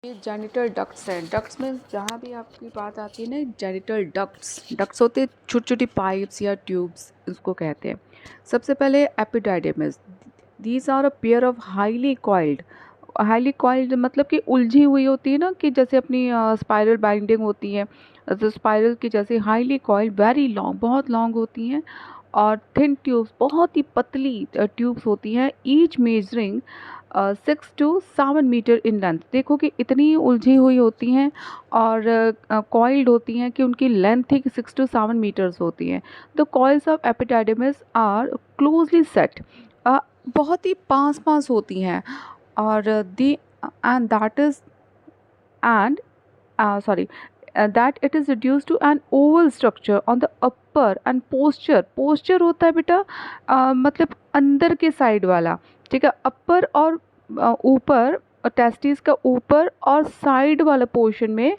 ये genital ducts हैं। Ducts में जहाँ भी आपकी बात आती है ना, जेनिटल डक्ट्स डक्ट्स होते हैं छोटी छोटी पाइप्स या ट्यूब्स, उसको कहते हैं। सबसे पहले epididymis. These are a pair of highly coiled मतलब कि उलझी हुई होती है ना, कि जैसे अपनी स्पाइरल बाइंडिंग होती है, तो स्पाइरल की जैसे हाईली कॉइल्ड, वेरी लॉन्ग, बहुत लॉन्ग होती हैं। और थिन ट्यूब्स, बहुत ही पतली ट्यूब्स होती हैं, each measuring 6 to 7 metres in length. देखो कि इतनी उलझी हुई होती हैं और कॉइल्ड होती हैं कि उनकी लेंथ ही 6 to 7 मीटर्स होती हैं। The coils of epididymis are closely set, बहुत ही पास पास होती हैं। और the end that is end sorry that it is reduced to an oval structure on the upper and posture होता है बेटा, मतलब अंदर के साइड वाला, ठीक है। अपर और ऊपर, टेस्टिस का ऊपर और साइड वाला पोर्शन में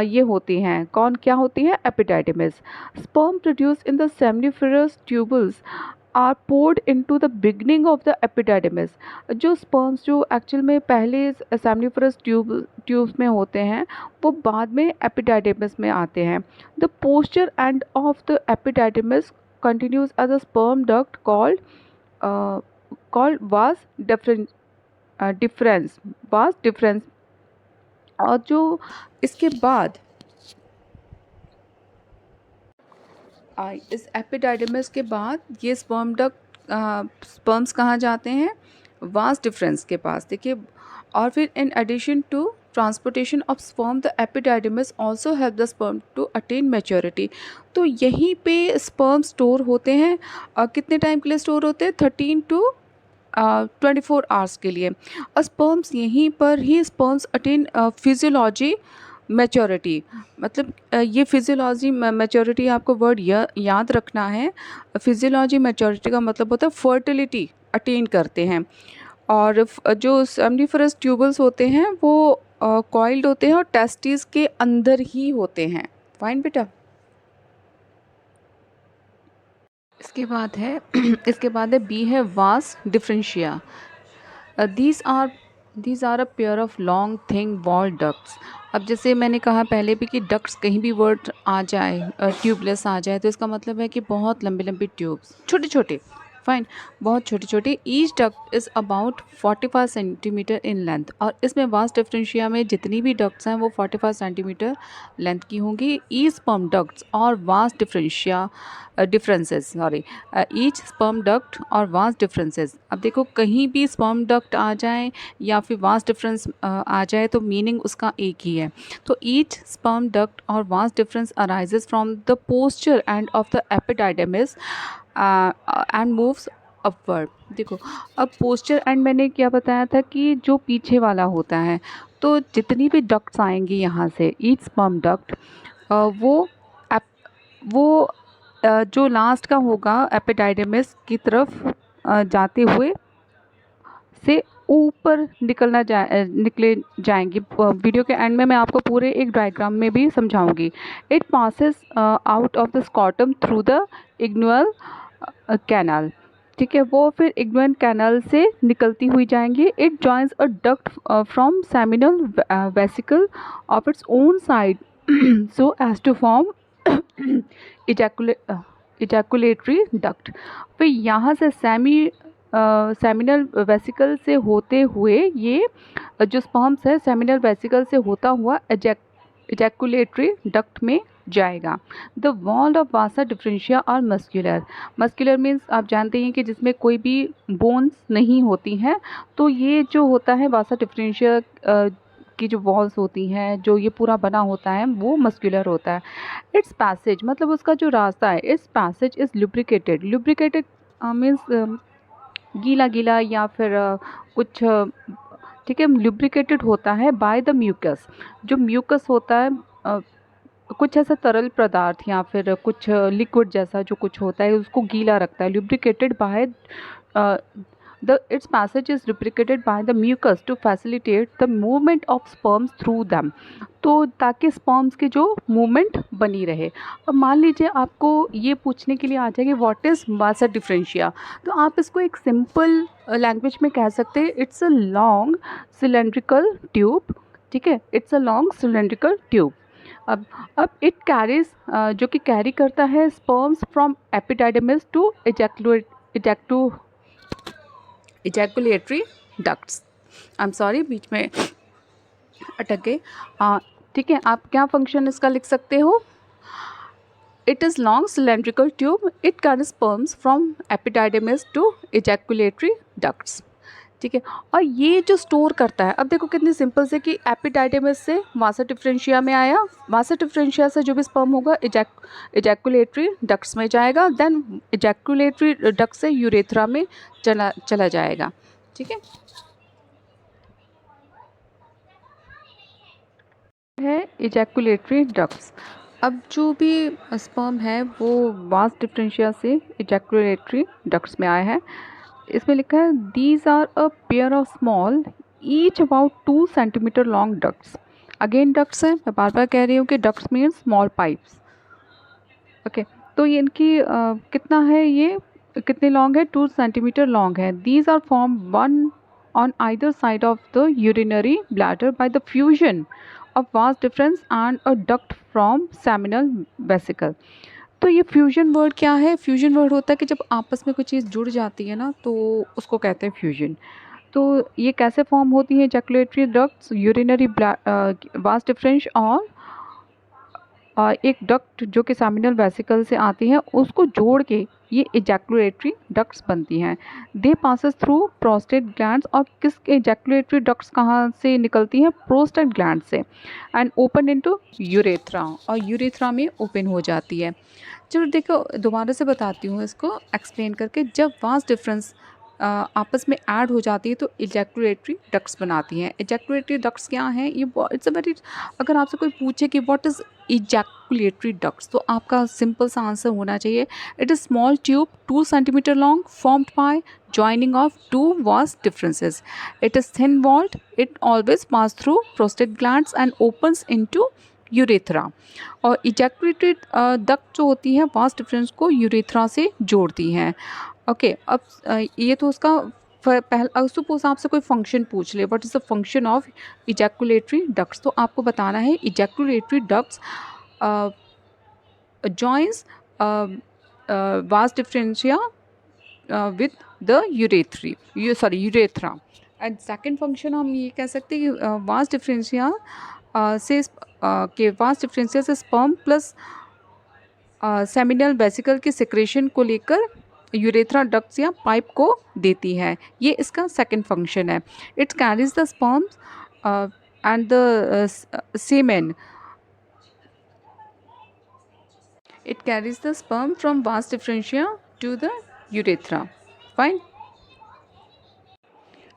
ये होती हैं। कौन क्या होती है? Epididymis. Sperm produce in the seminiferous tubules are poured into the beginning of the epididymis. जो स्पर्म्स जो एक्चुअल में पहले सेमनिफेरस ट्यूब्स में होते हैं, वो बाद में एपिडाइडिमिस में आते हैं। The posterior end of the epididymis continues as a sperm duct called vas deferens. और जो इसके बाद इस एपिडाइडिमिस के बाद ये स्पर्म्स कहाँ जाते हैं? वास डिफरेंस के पास, देखिए। और फिर in addition to transportation of sperm, the epididymis also help the sperm to attain maturity. तो यहीं पे स्पर्म स्टोर होते हैं। कितने टाइम के लिए स्टोर होते हैं? 13 to 24 आवर्स के लिए। और स्पर्म्स यहीं पर ही स्पर्म्स अटेन फिजियोलॉजी मैच्योरिटी। मतलब ये फिजियोलॉजी मैच्योरिटी, आपको वर्ड याद रखना है। फिजियोलॉजी मैच्योरिटी का मतलब होता है फर्टिलिटी अटेन करते हैं। और जो सेमनिफेरस ट्यूबल्स होते हैं वो कॉइल्ड होते हैं और टेस्टिस के अंदर ही होते हैं। फाइन बेटा। इसके बाद है बी है vas deferentia. These are a pair of long thin ball ducts. अब जैसे मैंने कहा पहले भी कि डक्ट्स कहीं भी वर्ड आ जाए, ट्यूबलेस आ जाए, तो इसका मतलब है कि बहुत लंबी लंबी ट्यूब्स, छोटे छोटे, फाइन, बहुत छोटे छोटे। Each duct is about 45 centimetre in length. और इसमें वास डिफरेंशिया में जितनी भी डक्ट्स हैं वो 45 सेंटीमीटर लेंथ की होंगी। ईच स्पर्म डक्ट्स और वास differentia differences, sorry, each sperm duct और वास डिफरेंसेस। अब देखो कहीं भी स्पर्म डक्ट आ जाए या फिर वास डिफरेंस आ जाए तो मीनिंग उसका एक ही है। तो ईच स्पर्म डक्ट और vas deferens arises from the posterior end of the epididymis and moves upward. देखो अब पोस्चर एंड मैंने क्या बताया था कि जो पीछे वाला होता है, तो जितनी भी डक्ट्स आएंगी यहाँ से, ईच स्पर्म डक्ट वो जो लास्ट का होगा एपिडाइडिमिस की तरफ जाते हुए से ऊपर निकले जाएंगी। वीडियो के एंड में मैं आपको पूरे एक डायग्राम में भी समझाऊंगी। It passes out of the scrotum through the inguinal canal, ठीक है। वो फिर इग्नुअल कैनाल से निकलती हुई जाएंगी। It joins a duct from seminal vesicle of its own side so as to form ejaculatory duct. फिर यहाँ से सेमिनल वेसिकल से होते हुए ये जो स्पर्म्स है सेमिनल वेसिकल से होता हुआ इजैकुलेटरी डक्ट में जाएगा। The wall of Vasa differentia और मस्कुलर मीन्स आप जानते हैं कि जिसमें कोई भी बोन्स नहीं होती हैं। तो ये जो होता है वासा डिफरेंशिया की जो वॉल्स होती हैं, जो ये पूरा बना होता है, वो मस्कुलर होता है। इट्स पैसेज मतलब उसका जो रास्ता है, it's passage is lubricated means गीला गीला या फिर कुछ, ठीक है, लुब्रिकेटेड होता है बाय द म्यूकस। जो म्यूकस होता है कुछ ऐसा तरल पदार्थ या फिर कुछ लिक्विड जैसा जो कुछ होता है उसको गीला रखता है। Lubricated by its passage is lubricated by the mucus to facilitate the movement of sperms through them। तो ताकि स्पर्म्स की जो मूवमेंट बनी रहे। अब मान लीजिए आपको ये पूछने के लिए आ जाए कि व्हाट इज़ वासा डिफरेंशिया, तो आप इसको एक सिंपल लैंग्वेज में कह सकते हैं, it's a long cylindrical tube, ठीक है, it's a long cylindrical tube. अब इट कैरीज जो कि कैरी करता है sperms from epididymis to ejaculatory ducts. I am sorry, बीच में अटक गए। ठीक है, आप क्या फंक्शन इसका लिख सकते हो? It is long cylindrical tube, it carries sperms from epididymis to ejaculatory ducts. ठीक है, और ये जो स्टोर करता है, अब देखो कितनी सिंपल से कि एपिडाइडमिस से वासा डिफरेंशिया में आया, वासा डिफरेंशिया से जो भी स्पर्म होगा इजैकुलेटरी डक्ट्स में जाएगा, देन इजैकुलेटरी डक्ट से यूरेथ्रा में चला जाएगा। ठीक है इजैकुलेटरी डक्ट्स। अब जो भी स्पर्म है वो वास डिफरेंशिया से इजैकुलेटरी डक्ट्स में आया है। इसमें लिखा है these are a pair of small each about 2 centimetres long ducts. Again ducts है, मैं बार बार कह रही हूँ कि ducts mean small pipes. Okay, तो ये इनकी कितना है, ये कितने लॉन्ग है? 2 सेंटीमीटर लॉन्ग है। These are form one on either side of the urinary bladder by the fusion of vas deferens and a duct from seminal vesicle. तो ये फ्यूजन वर्ड क्या है? फ्यूजन वर्ड होता है कि जब आपस में कोई चीज़ जुड़ जाती है ना, तो उसको कहते हैं फ्यूजन। तो ये कैसे फॉर्म होती है ejaculatory ducts? Urinary vas deferens और एक डक्ट जो कि सेमिनल वेसिकल से आती है उसको जोड़ के ये इजैकुलेटरी डक्ट्स बनती हैं। दे पासेस थ्रू प्रोस्टेट ग्लैंड्स, और किस इजैकुलेटरी डक्ट्स कहाँ से निकलती हैं? प्रोस्टेट ग्लैंड से, एंड ओपन इनटू यूरेथ्रा, और यूरेथ्रा में ओपन हो जाती है। चलो देखो, दोबारा से बताती हूँ इसको एक्सप्लेन करके। जब वास डिफरेंस आपस में ऐड हो जाती है तो इजैकुलेटरी डक्ट्स बनाती हैं। इजैकुलेटरी डक्ट्स क्या हैं? ये इट्स अ वेरी, अगर आपसे कोई पूछे कि व्हाट इज़ इजैकुलेटरी डक्ट्स, तो आपका सिंपल सा आंसर होना चाहिए, it is small tube 2 centimetres long formed by joining of two vas differences. It is thin walled, it always pass through prostate glands and opens into urethra. और ejaculatory duct जो होती है vas deferens को urethra से जोड़ती हैं। Okay, अब ये तो उसका पहला। सपोज आपसे कोई फंक्शन पूछ ले, what is the function of ejaculatory ducts, तो आपको बताना है इजैकुलेटरी डक्ट्स जॉइंस वास differentia with the urethra. And second function हम ये कह सकते हैं कि वास डिफरेंशिया से वास डिफरेंशिया से स्पर्म प्लस सेमिनल वेसिकल के सिक्रेशन को लेकर यूरेथ्रा डक्ट्स या पाइप को देती है। ये इसका सेकंड फंक्शन है। It carries the sperms and the semen, it carries the sperm from vas deferentia to the urethra. Fine.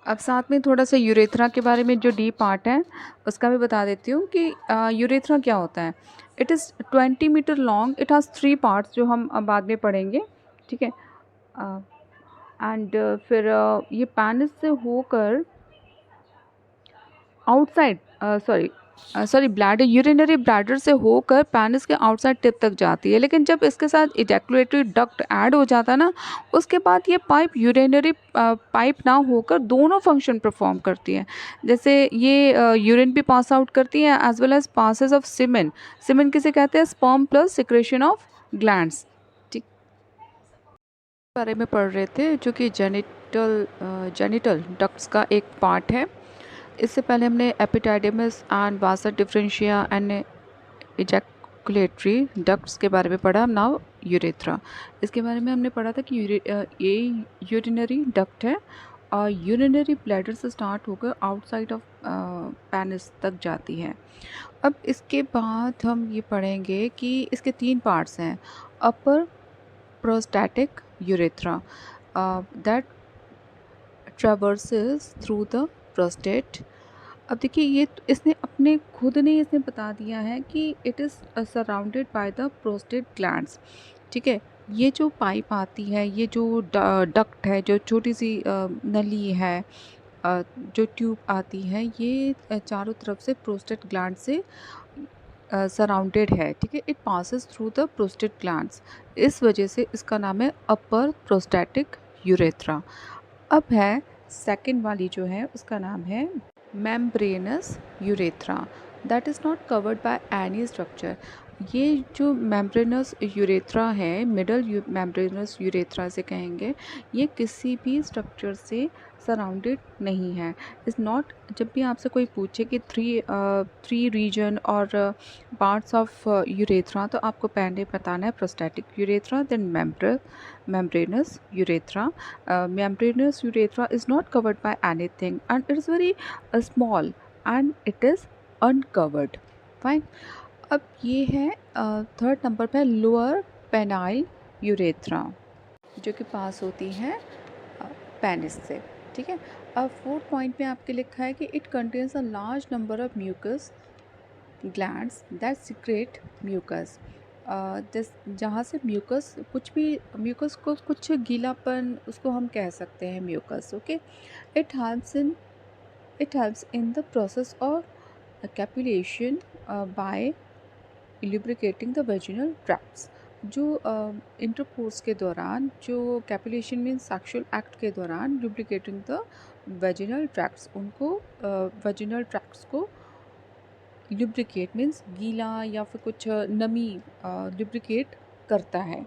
अब साथ में थोड़ा सा यूरेथ्रा के बारे में जो डी पार्ट है उसका भी बता देती हूँ कि यूरेथ्रा क्या होता है। It is 20 metres long, it has 3 parts जो हम बाद में पढ़ेंगे। ठीक है, एंड फिर ये पेनिस से होकर आउटसाइड ब्लैडर, यूरिनरी ब्लैडर से होकर पेनिस के आउटसाइड टिप तक जाती है। लेकिन जब इसके साथ इजैकुलेटरी डक्ट ऐड हो जाता है ना, उसके बाद ये पाइप यूरिनरी पाइप ना होकर दोनों फंक्शन परफॉर्म करती है। जैसे ये यूरिन भी पास आउट करती है as well as passes of semen. Semen किसे कहते हैं? Sperm plus secretion of glands. ठीक, बारे में पढ़ रहे थे, जो कि जेनिटल डक्ट्स का एक पार्ट है। इससे पहले हमने epididymis and vasa deferentia and ejaculatory ducts के बारे में पढ़ा। नाउ यूरेथ्रा, इसके बारे में हमने पढ़ा था कि ये यूरिनरी डक्ट है और यूरिनरी ब्लैडर से स्टार्ट होकर आउटसाइड ऑफ पेनिस तक जाती है। अब इसके बाद हम ये पढ़ेंगे कि इसके 3 पार्ट्स हैं। Upper prostatic urethra that traverses through the prostate. अब देखिए, ये इसने अपने खुद ने इसने बता दिया है कि it is surrounded by the prostate glands. ठीक है, ये जो पाइप आती है, ये जो डक्ट है, जो छोटी सी नली है, जो ट्यूब आती है, ये चारों तरफ से प्रोस्टेट ग्लैंड से सराउंडेड है। ठीक है, it passes through the prostate glands, इस वजह से इसका नाम है अपर प्रोस्टैटिक यूरेथ्रा। अब है सेकंड वाली जो है उसका नाम है membranous urethra that is not covered by any structure. ये जो membranous urethra है, मिडल membranous urethra से कहेंगे, ये किसी भी स्ट्रक्चर से सराउंडेड नहीं है. इज़ नॉट, जब भी आपसे कोई पूछे कि थ्री रीजन और पार्ट्स ऑफ यूरेथ्रा, तो आपको पहले बताना है prostatic urethra, then membranous urethra. Membranous urethra is not covered by anything and it is very small and it is uncovered. Fine. अब ये है थर्ड नंबर पे लोअर पेनाइल यूरेथ्रा, जो कि पास होती है पेनिस से. ठीक है. अब फोर्थ पॉइंट में आपके लिखा है कि it contains a large number of mucus glands that secrete mucus. जहाँ से म्यूकस, कुछ भी म्यूकस को कुछ गीलापन उसको हम कह सकते हैं mucus. Okay. It helps in the process of copulation by lubricating the vaginal tracts. जो इंटरकोर्स के दौरान, जो कैपुलेशन मीन्स सेक्सुअल एक्ट के दौरान lubricating the vaginal tracts, उनको vaginal tracts को lubricate मीन्स गीला या फिर कुछ नमी lubricate करता है.